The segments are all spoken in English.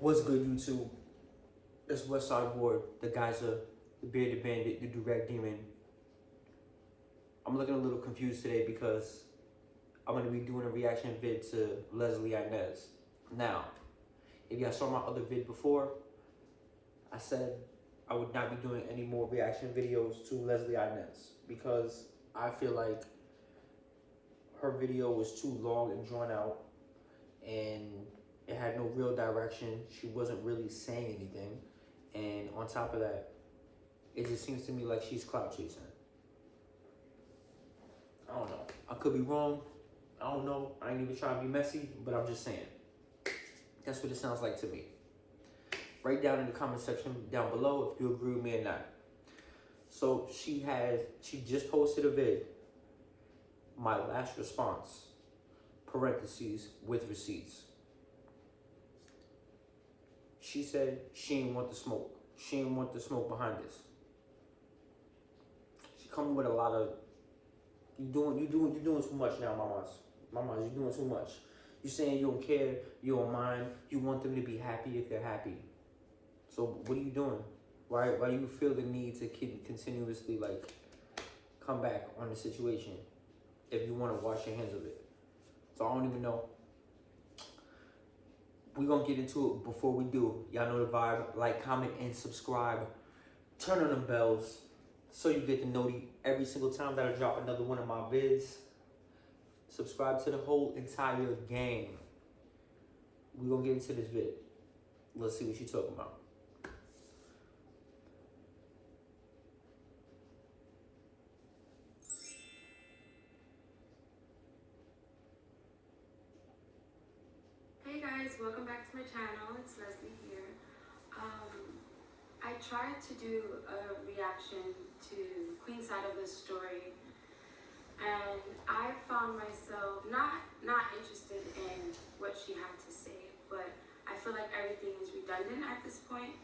What's good, YouTube? It's Westside Board, the GUYZER, the Bearded Bandit, the Direct Demon. I'm looking a little confused today because I'm going to be doing a reaction vid to Leslie Ines. Now, if y'all saw my other vid before, I said I would not be doing any more reaction videos to Leslie Ines because I feel like her video was too long and drawn out and it had no real direction. She wasn't really saying anything. And on top of that, it just seems to me like she's clout chasing. I don't know. I could be wrong. I don't know. I ain't even trying to be messy, but I'm just saying. That's what it sounds like to me. Write down in the comment section down below if you agree with me or not. So she just posted a vid. My last response, parentheses, with receipts. She said she ain't want the smoke. She ain't want the smoke behind this. She coming with a lot of, you doing too much now, mamas. Mamas, you doing too much. You saying you don't care, you don't mind, you want them to be happy if they're happy. So what are you doing? Why do you feel the need to continuously like come back on the situation if you want to wash your hands of it? So I don't even know. We're going to get into it. Before we do, y'all know the vibe. Like, comment, and subscribe. Turn on the bells so you get the noti every single time that I drop another one of my vids. Subscribe to the whole entire gang. We're going to get into this vid. Let's see what she's talking about. Hey guys, welcome back to my channel. It's Leslie here. I tried to do a reaction to Queen's side of the story, and I found myself not interested in what she had to say, but I feel like everything is redundant at this point,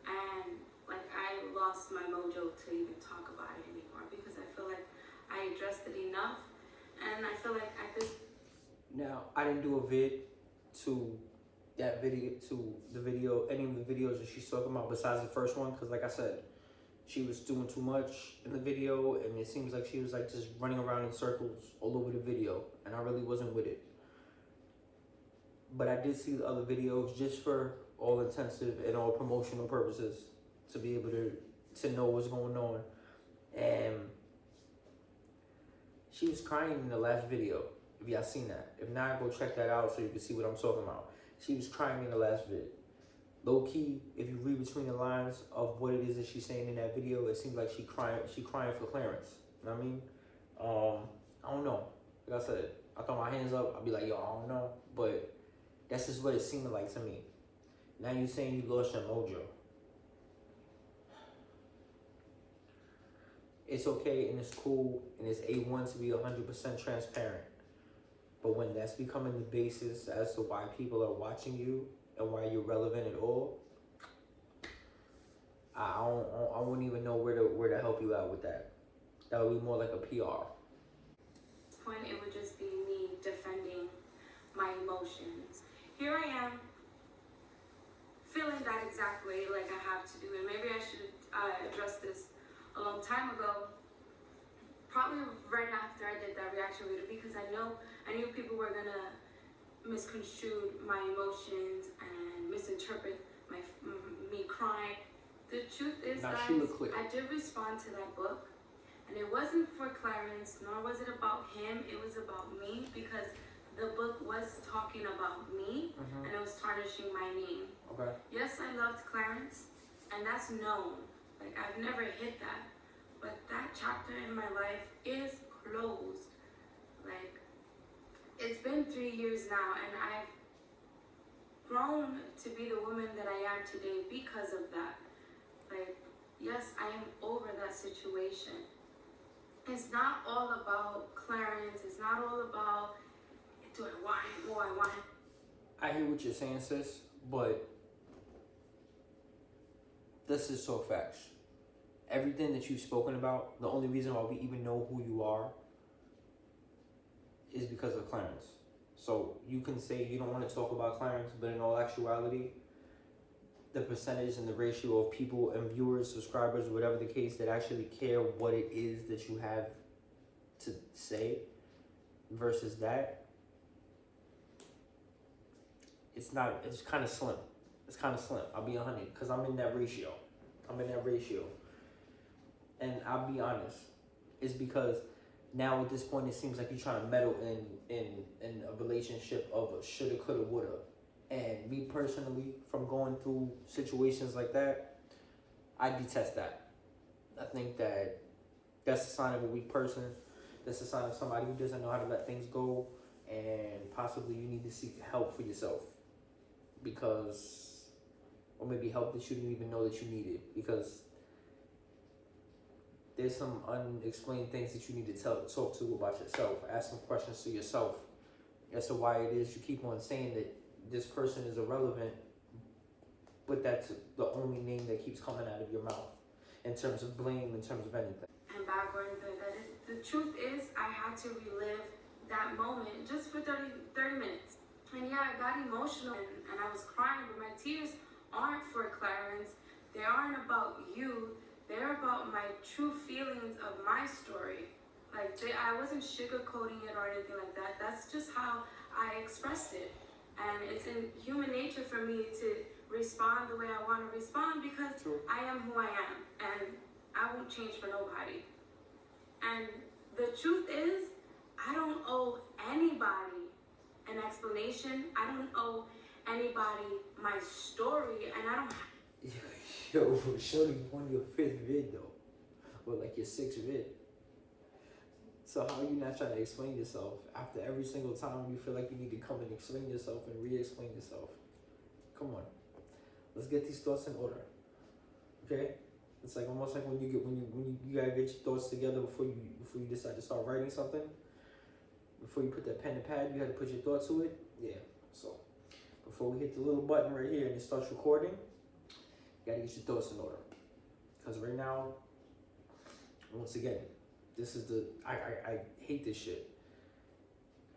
and like I lost my mojo to even talk about it anymore because I feel like I addressed it enough, and I feel like at this. Now, I didn't do a vid to that video, to the video, any of the videos that she's talking about besides the first one, because like I said, she was doing too much in the video, and it seems like she was like just running around in circles all over the video, and I really wasn't with it. But I did see the other videos just for all intensive and all promotional purposes, to be able to know what's going on. And she was crying in the last video, if y'all seen that. If not, go check that out so you can see what I'm talking about. She was crying in the last vid. Low key, if you read between the lines of what it is that she's saying in that video, it seems like she crying for Clarence. You know what I mean? I don't know. Like I said, I throw my hands up, I'll be like, yo, I don't know. But that's just what it seemed like to me. Now you're saying you lost your mojo. It's okay and it's cool and it's A1 to be 100% transparent. But when that's becoming the basis as to why people are watching you and why you're relevant at all, I wouldn't even know where to help you out with that. That would be more like a PR. Point, it would just be me defending my emotions. Here I am, feeling that exact way, like I have to do, and maybe I should address this a long time ago. Probably right after I did that reaction video, because I knew people were gonna misconstrue my emotions and misinterpret me crying. The truth is, guys, I did respond to that book, and it wasn't for Clarence, nor was it about him. It was about me, because the book was talking about me, and it was tarnishing my name. Okay. Yes, I loved Clarence, and that's known. Like, I've never hit that. But that chapter in my life is closed. Like, it's been 3 years now, and I've grown to be the woman that I am today because of that. Like, yes, I am over that situation. It's not all about Clarence. It's not all about, do I want him? Oh, I want him. I hear what you're saying, sis, but this is so facts. Everything that you've spoken about, the only reason why we even know who you are is because of Clarence. So you can say you don't want to talk about Clarence, but in all actuality, the percentage and the ratio of people and viewers, subscribers, whatever the case, that actually care what it is that you have to say versus that, it's kind of slim. It's kind of slim. I'll be 100 because I'm in that ratio. And I'll be honest, it's because now at this point it seems like you're trying to meddle in a relationship of a shoulda, coulda, woulda. And me personally, from going through situations like that, I detest that. I think that that's a sign of a weak person. That's a sign of somebody who doesn't know how to let things go, and possibly you need to seek help for yourself, because, or maybe help that you didn't even know that you needed, because there's some unexplained things that you need to talk to about yourself. Ask some questions to yourself as to why it is you keep on saying that this person is irrelevant, but that's the only name that keeps coming out of your mouth in terms of blame, in terms of anything. And backward, the truth is, I had to relive that moment just for 30 minutes. And yeah, I got emotional and I was crying, but my tears aren't for Clarence. They aren't about you. They're about my true feelings of my story. Like, I wasn't sugarcoating it or anything like that. That's just how I expressed it. And it's in human nature for me to respond the way I want to respond, because I am who I am. And I won't change for nobody. And the truth is, I don't owe anybody an explanation. I don't owe anybody my story. And I don't... Yo, shorty on your 5th vid though, or like your 6th vid. So how are you not trying to explain yourself after every single time you feel like you need to come and explain yourself and re-explain yourself? Come on, let's get these thoughts in order, okay? It's like almost like when you gotta get your thoughts together before you decide to start writing something. Before you put that pen and pad, you had to put your thoughts to it. Yeah. So before we hit the little button right here and it starts recording, you gotta get your thoughts in order. Because right now, once again, this is I hate this shit.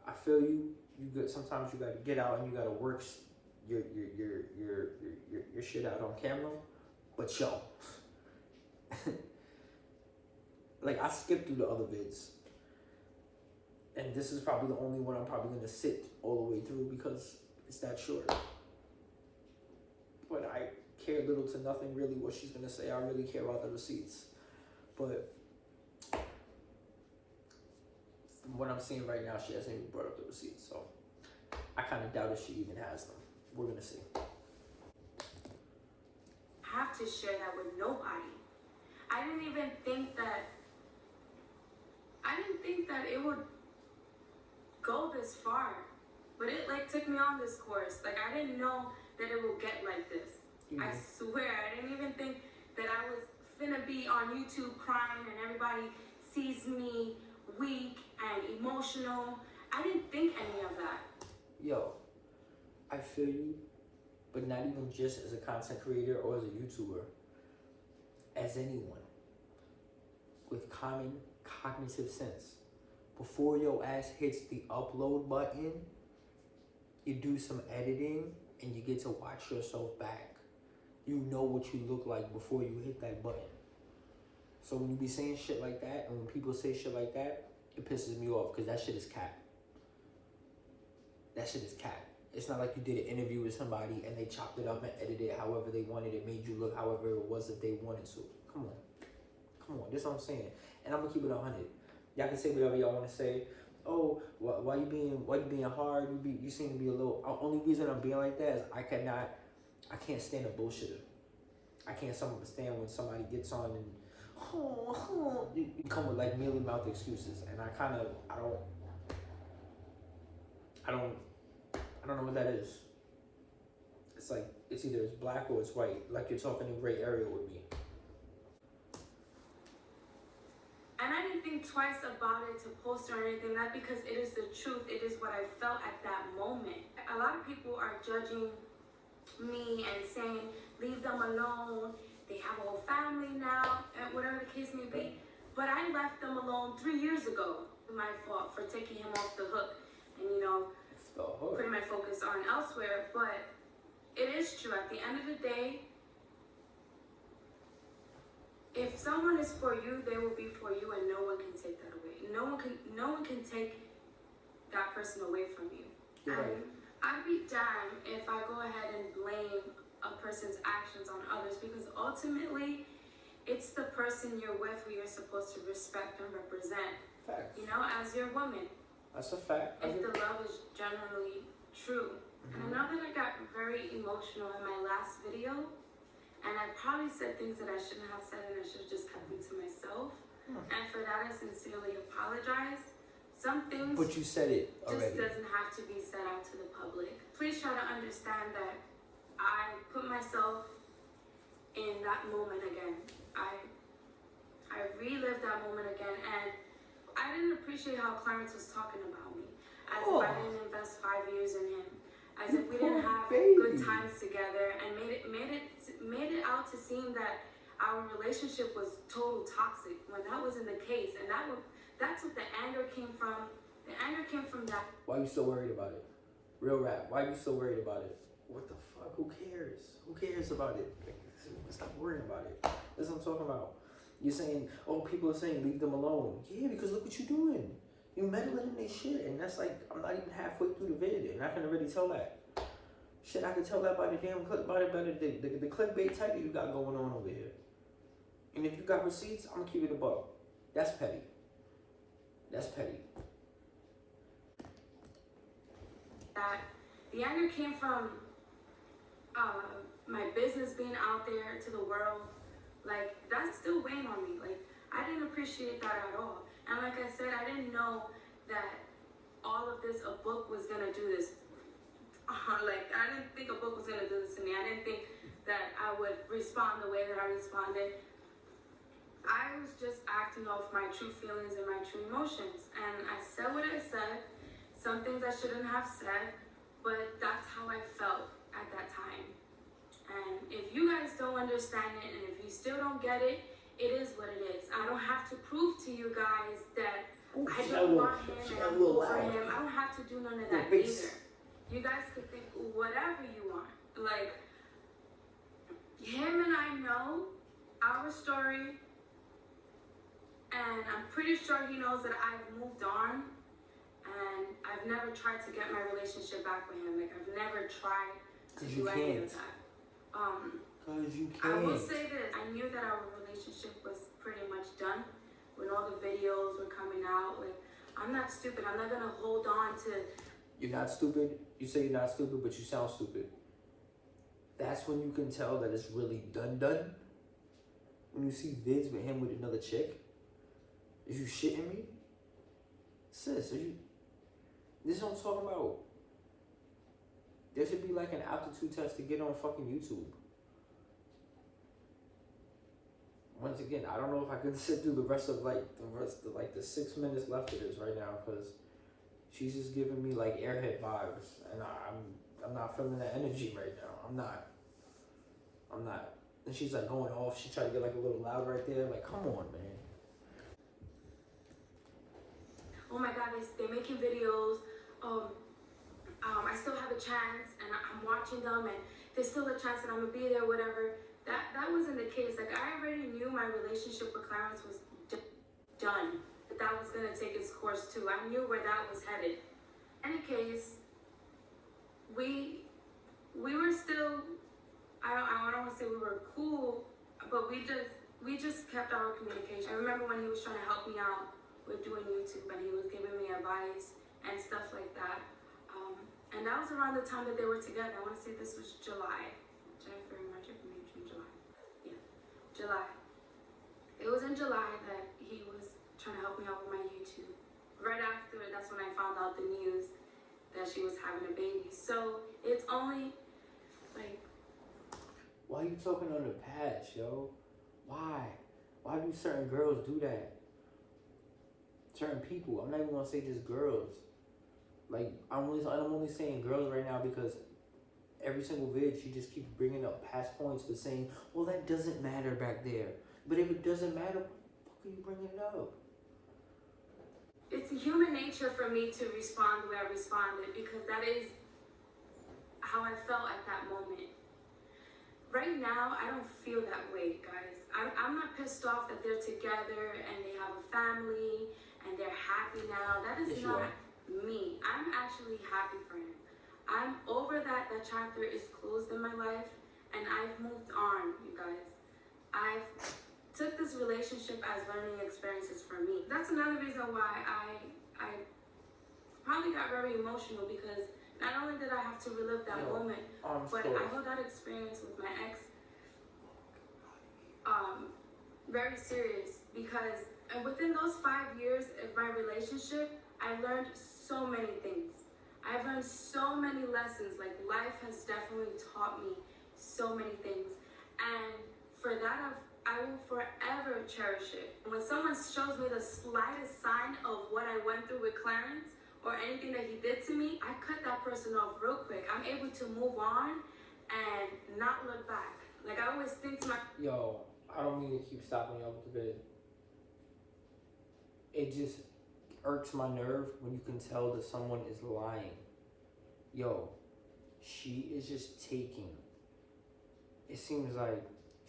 I feel you. Sometimes you gotta get out and you gotta work your shit out on camera. But yo, like I skipped through the other vids, and this is probably the only one I'm probably gonna sit all the way through because it's that short. But I care little to nothing really what she's gonna say. I really care about the receipts. But from what I'm seeing right now, she hasn't even brought up the receipts, so I kind of doubt if she even has them. We're gonna see. Have to share that with nobody. I didn't even think that it would go this far, but it like took me on this course. Like I didn't know that it would get like this. I swear, I didn't even think that I was finna be on YouTube crying and everybody sees me weak and emotional. I didn't think any of that. Yo, I feel you, but not even just as a content creator or as a YouTuber. As anyone with common cognitive sense. Before your ass hits the upload button, you do some editing and you get to watch yourself back. You know what you look like before you hit that button. So when you be saying shit like that, and when people say shit like that, it pisses me off because that shit is cap. That shit is cap. It's not like you did an interview with somebody and they chopped it up and edited it however they wanted it, made you look however it was that they wanted to. Come on, this is what I'm saying. And I'm gonna keep it 100. Y'all can say whatever y'all want to say. Oh, why you being hard? You seem to be a little. Only reason I'm being like that is I can't stand a bullshitter. I can't stand when somebody gets on and you come with like mealy mouth excuses, and I don't know what that is. It's like it's either it's black or it's white. Like you're talking in gray area with me. And I didn't think twice about it to post or anything. That because it is the truth. It is what I felt at that moment. A lot of people are judging me and saying, leave them alone. They have a whole family now, and whatever the case may be. But I left them alone 3 years ago. My fault for taking him off the hook and, putting my focus on elsewhere. But it is true. At the end of the day, if someone is for you, they will be for you, and no one can take that away. No one can take that person away from you. You're right. And I'd be damned if I go ahead and blame a person's actions on others, because ultimately it's the person you're with who you're supposed to respect and represent. Facts. You know, as your woman. That's a fact. If the love is generally true. And I know that I got very emotional in my last video, and I probably said things that I shouldn't have said, and I should have just kept them to myself. And for that, I sincerely apologize. Some things But you said it already. just doesn't have to be said out to the public. Please try to understand that I put myself in that moment again. I relived that moment again, and I didn't appreciate how Clarence was talking about me. As if I didn't invest 5 years in him. As if we didn't have good times together, and made it out to seem that our relationship was total toxic when that wasn't the case. And that's what the anger came from. The anger came from that. Why you so worried about it? Real rap. Why you so worried about it? What the fuck? Who cares? Who cares about it? Stop worrying about it. That's what I'm talking about. You're saying, oh, people are saying leave them alone. Yeah, because look what you're doing. You're meddling in their shit, and that's like, I'm not even halfway through the vid, and I can already tell that. Shit, I can tell that by the damn clip, by the clickbait title you got going on over here. And if you got receipts, I'm gonna keep it a buck. That's petty. That's petty. That the anger came from my business being out there to the world. Like, that's still weighing on me. Like, I didn't appreciate that at all. And like I said, I didn't know that all of this, a book was gonna do this. Like, I didn't think a book was gonna do this to me. I didn't think that I would respond the way that I responded. I was just acting off my true feelings and my true emotions. And I said what I said. Some things I shouldn't have said, but that's how I felt at that time. And if you guys don't understand it, and if you still don't get it, it is what it is. I don't have to prove to you guys that I don't want him and I'm over him. I don't have to do none of that either. You guys could think whatever you want. Like, him and I know our story, and I'm pretty sure he knows that I've moved on, and I've never tried to get my relationship back with him. Like, I've never tried to do any of that. Cause you can't. I will say this, I knew that our relationship was pretty much done when all the videos were coming out. Like, I'm not stupid. I'm not gonna hold on to. You're not stupid. You say you're not stupid, but you sound stupid. That's when you can tell that it's really done. When you see vids with him with another chick. Is you shitting me? Sis, are you... This is what I'm talking about. There should be like an aptitude test to get on fucking YouTube. Once again, I don't know if I could sit through the rest of the 6 minutes left of this right now, because she's just giving me like airhead vibes, and I'm not feeling that energy right now. I'm not. And she's like going off. She tried to get like a little loud right there. Like, come on, man. Oh my God, they're making videos. I still have a chance, and I'm watching them, and there's still a chance that I'm gonna be there, whatever. That wasn't the case. Like, I already knew my relationship with Clarence was done. That was gonna take its course too. I knew where that was headed. In any case, we were still. I don't want to say we were cool, but we just kept our communication. I remember when he was trying to help me out with doing YouTube, and he was giving me advice and stuff like that. And that was around the time that they were together. I want to say this was July. January, March, April, May, June, July. Yeah, July. It was in July that he was trying to help me out with my YouTube. Right after, that's when I found out the news that she was having a baby. So it's only like... Why are you talking on the past, yo? Why? Why do certain girls do that? Certain people. I'm not even gonna say just girls. Like, I'm only saying girls right now because every single vid she just keeps bringing up past points, but saying, well, that doesn't matter back there. But if it doesn't matter, what the fuck are you bringing it up? It's human nature for me to respond the way I responded, because that is how I felt at that moment. Right now, I don't feel that way, guys. I'm not pissed off that they're together and they have a family and they're happy now. That is not me. I'm actually happy for him. I'm over that. That chapter is closed in my life and I've moved on, you guys. I've took this relationship as learning experiences for me. That's another reason why I probably got very emotional, because not only did I have to relive that moment, but I hold that experience with my ex very serious, because within those 5 years of my relationship, I learned so many things. I've learned so many lessons. Like, life has definitely taught me so many things. And for that, I will forever cherish it. When someone shows me the slightest sign of what I went through with Clarence or anything that he did to me, I cut that person off real quick. I'm able to move on and not look back. Like, I always think to myself, yo, I don't mean to keep stopping y'all with the vid. It just irks my nerve when you can tell that someone is lying. Yo, she is just taking. It seems like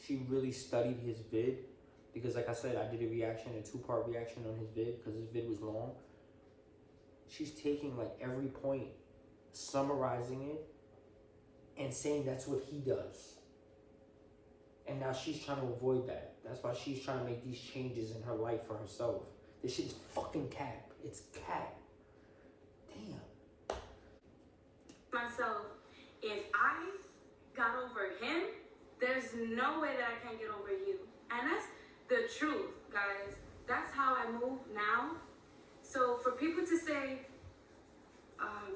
she really studied his vid, because like I said, I did a 2-part reaction on his vid because his vid was long. She's taking like every point, summarizing it, and saying that's what he does. And now she's trying to avoid that. That's why she's trying to make these changes in her life for herself. This shit is fucking cap. It's cap. Damn. Myself, if I got over him, there's no way that I can't get over you. And that's the truth, guys. That's how I move now. So for people to say,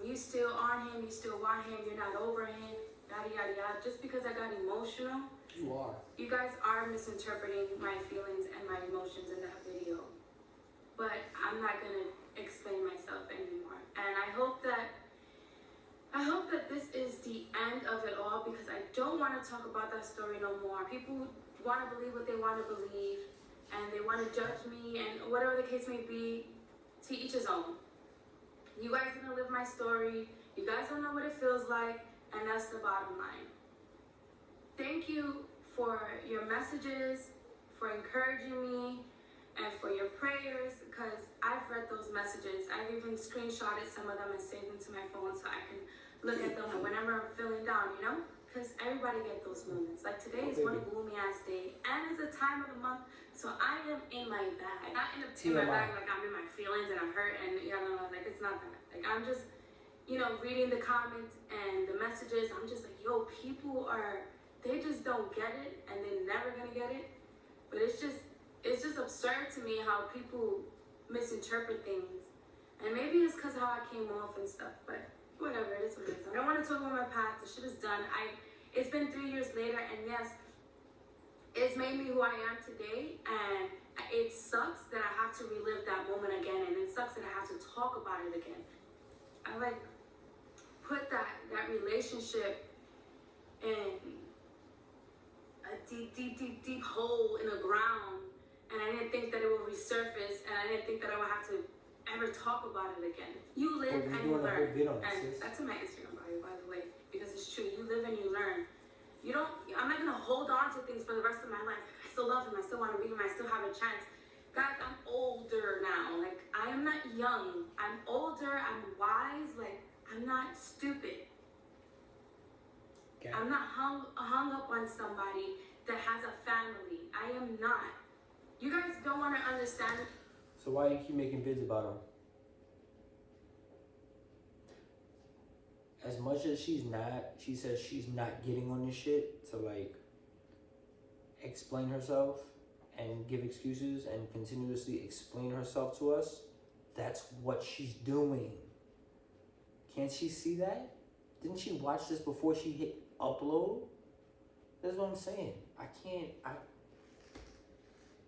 you still on him, you still want him, you're not over him, yada yada yada, just because I got emotional, You are. you guys are misinterpreting my feelings and my emotions in that video. But I'm not gonna explain myself anymore. And I hope that this is the end of it all, because I don't want to talk about that story no more. People want to believe what they want to believe, and they want to judge me, and whatever the case may be, to each his own. You guys gonna live my story. You guys don't know what it feels like, and that's the bottom line. Thank you for your messages, for encouraging me, and for your prayers, because I've read those messages. I've even screenshotted some of them and saved them to my phone so I can look at them whenever I'm feeling down, you know? Because everybody gets those moments. Like, today is one gloomy ass day, and it's the time of the month, so I am in my bag. Not in my bag like I'm in my feelings and I'm hurt, and like, it's not that. Like, I'm just, reading the comments and the messages. I'm just like, yo, people they just don't get it, and they're never gonna get it. But it's just absurd to me how people misinterpret things. And maybe it's because how I came off and stuff, but whatever, it is what it is. I don't want to talk about my past. The shit is done. It's been 3 years later, and yes, it's made me who I am today, and it sucks that I have to relive that moment again, and it sucks that I have to talk about it again. I put that relationship in a deep hole in the ground, and I didn't think that it would resurface, and I didn't think that I would have to ever talk about it again. You live and you learn. And that's in my Instagram bio, by the way, because it's true. You live and you learn. I'm not gonna hold on to things for the rest of my life. I still love him, I still want to be him, I still have a chance. Guys, I'm older now. Like, I am not young. I'm older, I'm wise, like, I'm not stupid. Okay. I'm not hung up on somebody that has a family. I am not. You guys don't want to understand. So why do you keep making vids about him? As much as she says she's not getting on this shit to explain herself and give excuses and continuously explain herself to us, that's what she's doing. Can't she see that? Didn't she watch this before she hit upload? That's what I'm saying.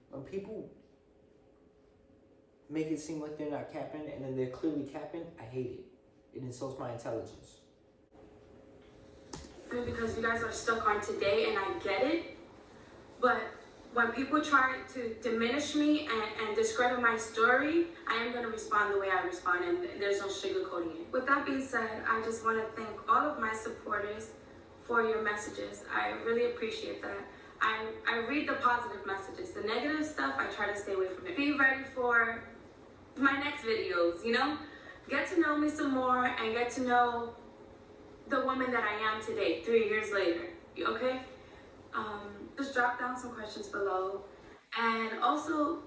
When people make it seem like they're not capping and then they're clearly capping, I hate it. It insults my intelligence. Because you guys are stuck on today, and I get it, but when people try to diminish me and discredit my story, I am going to respond the way I respond, and there's no sugarcoating it. With that being said, I just want to thank all of my supporters for your messages. I really appreciate that. I read the positive messages. The negative stuff, I try to stay away from it. Be ready for my next videos, you know? Get to know me some more and get to know the woman that I am today, 3 years later, okay? Just drop down some questions below, and also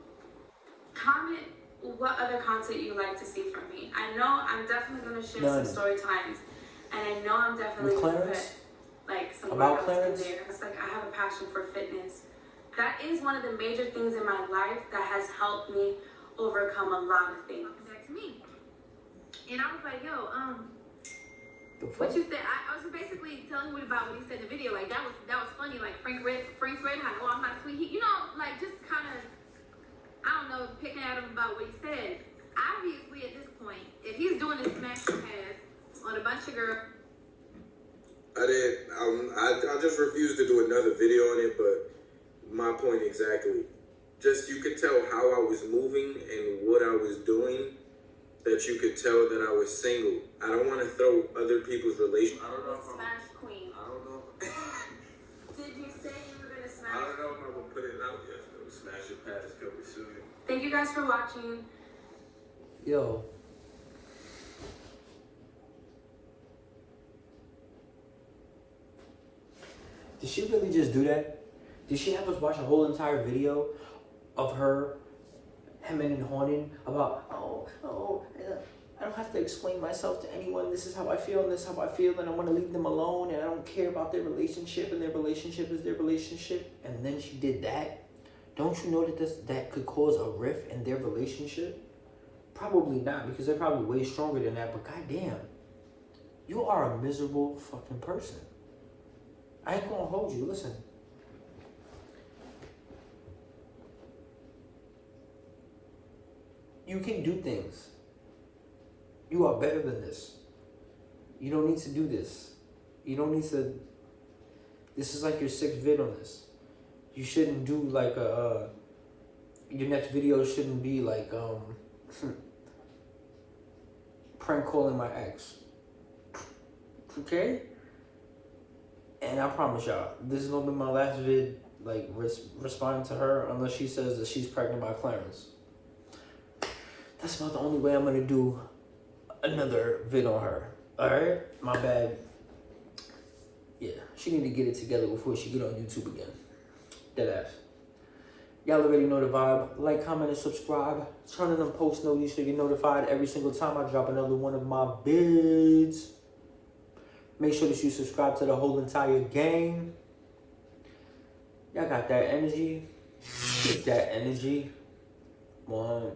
comment what other content you like to see from me. I know I'm definitely going to share some story times, and I know I'm definitely going to put like some workouts in there. It's like I have a passion for fitness. That is one of the major things in my life that has helped me overcome a lot of things. Back to me, and I was like, yo, what you said, I was basically telling him about what he said in the video. Like that was funny. Like Frank's Red Hot. Oh, I'm not sweet. You know, like just kind of, I don't know, picking at him about what he said. Obviously, at this point, if he's doing this smash pass on a bunch of girls, I just refused to do another video on it. But my point exactly, just you could tell how I was moving and what I was doing. That you could tell that I was single. I don't want to throw other people's relations. I don't know if Smash Queen. I don't know. Did you say you were gonna smash? I don't know if I'm gonna put it out yet. Though. Smash your pass coming soon. Thank you guys for watching. Yo. Did she really just do that? Did she have us watch a whole entire video of her hemming and hawing about, I don't have to explain myself to anyone. This is how I feel, and this is how I feel, and I want to leave them alone, and I don't care about their relationship, and their relationship is their relationship. And then she did that. Don't you know that that could cause a rift in their relationship? Probably not, because they're probably way stronger than that. But goddamn, you are a miserable fucking person. I ain't gonna hold you. Listen. You can do things. You are better than this. You don't need to do this. You don't need to. This is like your 6th vid on this. You shouldn't do like your next video shouldn't be like prank calling my ex. Okay? And I promise y'all, this is gonna be my last vid like responding to her, unless she says that she's pregnant by Clarence. That's about the only way I'm gonna do another vid on her. Alright? My bad. Yeah, she need to get it together before she get on YouTube again. Deadass. Y'all already know the vibe. Like, comment, and subscribe. Turn on them post notifications so you're notified every single time I drop another one of my vids. Make sure that you subscribe to the whole entire gang. Y'all got that energy? Get that energy. One.